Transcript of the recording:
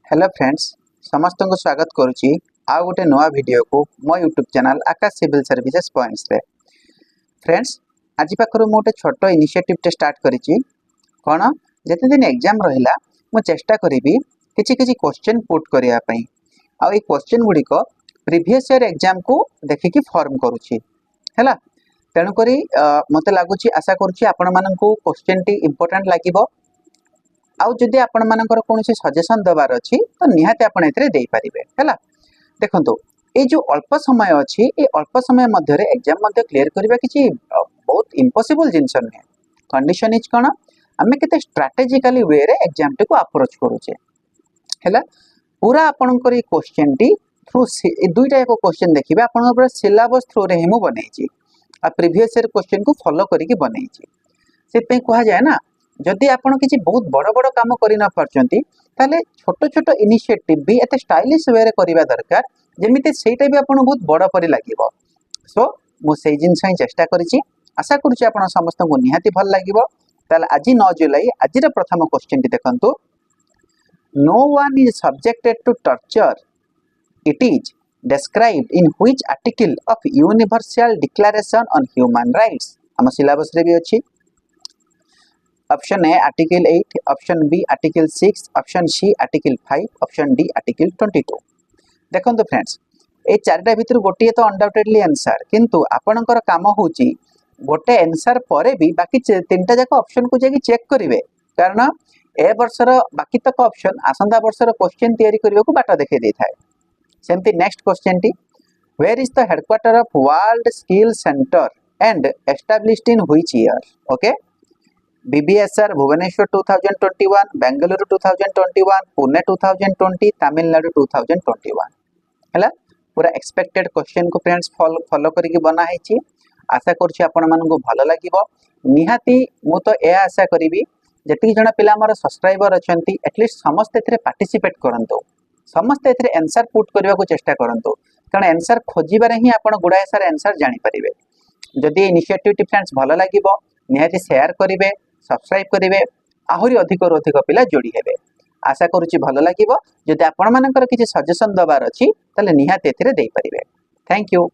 Hello friends समस्त को स्वागत करुच्ची आउ गोटे नुआ वीडियो को मो यूट्यूब चैनल आकाश सिविल सर्विसेज पॉइंट्स रे। फ्रेंड्स आज पाखर गोटे छोट इनिशिएटिव टे स्टार्ट करिछि कोन जते दिन एग्जाम रहिला मो चेष्टा करिवि किछि किछि क्वेश्चन पुट करिया पई आ ए क्वेश्चन गुडी को प्रीवियस ईयर एग्जाम को देखि कि फॉर्म करूछि हैला। तेणु करी मते लागुछि आशा करूछि आपण माननकू क्वेश्चन टी इंपोर्टेंट लागिबो आउ जदि आपण मानकर कोनोसी सजेशन दबार अछि तो निहाते आपण एतरे देई परिबे हैला। देखंतु ए जो अल्प समय अछि ए अल्प समय मध्य रे एग्जाम मध्य क्लियर करबा किछि बहुत इम्पॉसिबल जिंस नै। कंडीशन इज कोन हमें केते स्ट्रेटेजिकली वे रे एग्जाम टे को अप्रोच करूचे हैला। पूरा आपनकर ए क्वेश्चन टी थ्रू दुईटा एको क्वेश्चन देखिबे आपण पूरा सिलेबस थ्रू रे हिमु बनेछि आ प्रीवियस ईयर क्वेश्चन को फॉलो करी के बनेछि। से पे कहा जाय ना जदि आपण किछि बहुत बड़ बड़ काम करि न परचंती ताले छोट छोट इनिशिएटिव भी एते स्टाइलिश वे रे करिबा दरकार जेमिते सेटा भी आपण बहुत बड़ परि लागिबो। सो मो सेई जिंस ही चेष्टा करिछि आशा करूछि आपण समस्त को निहाती भल लागिबो। ताले आज 9 जुलाई आज रे प्रथम क्वेश्चन टी देखंतु no one is subjected to torture it is described in which article of universal declaration on human rights। हम सिलेबस रे भी अछि option A article 8 option B article 6 option C article 5 option D article 22। देखंतु friends ए चारटा भितर गोटे तो undoubtedly answer किंतु आपनकर काम होची गोटे आंसर परे भी बाकी तीनटा जाक ऑप्शन को जेकी चेक करिवे कारण ए वर्षर बाकी तक ऑप्शन आसंदा वर्षर क्वेश्चन तयारी करबा को बाटा देखै दै थाए। सेमती नेक्स्ट क्वेश्चन टी where is the headquarter of world skill center and established in which year. Okay BBSR Bhubaneswar 2021 Bengaluru 2021 Pune 2020 Tamil Nadu 2021 हैला। पूरा एक्सपेक्टेड क्वेश्चन को फ्रेंड्स फॉलो करके बना है। आशा करछि आपण मानन को भलो लागिवो निहाती मु तो ए आशा करिवि जति जण पिला हमर सब्सक्राइबर अछंती एटलीस्ट समस्त एथरे पार्टिसिपेट करंतो समस्त एथरे आंसर पुट करबा को चेष्टा करंतो कारण आंसर खोजिबारे ही आपण गुडाए सारा आंसर जानि परिबे। जदि इनिशिएटिव फ्रेंड्स भलो लागिवो निहाती शेयर करिवे सब्सक्राइब करिवे आहुरी अधिक अधिक पिला जोड़ी हेबे। आशा करूछि भलो लागिवो जदि आपण मानकर किछि सजेशन दबार अछि ताले निहाती एथिरे देई परिबे। Thank you.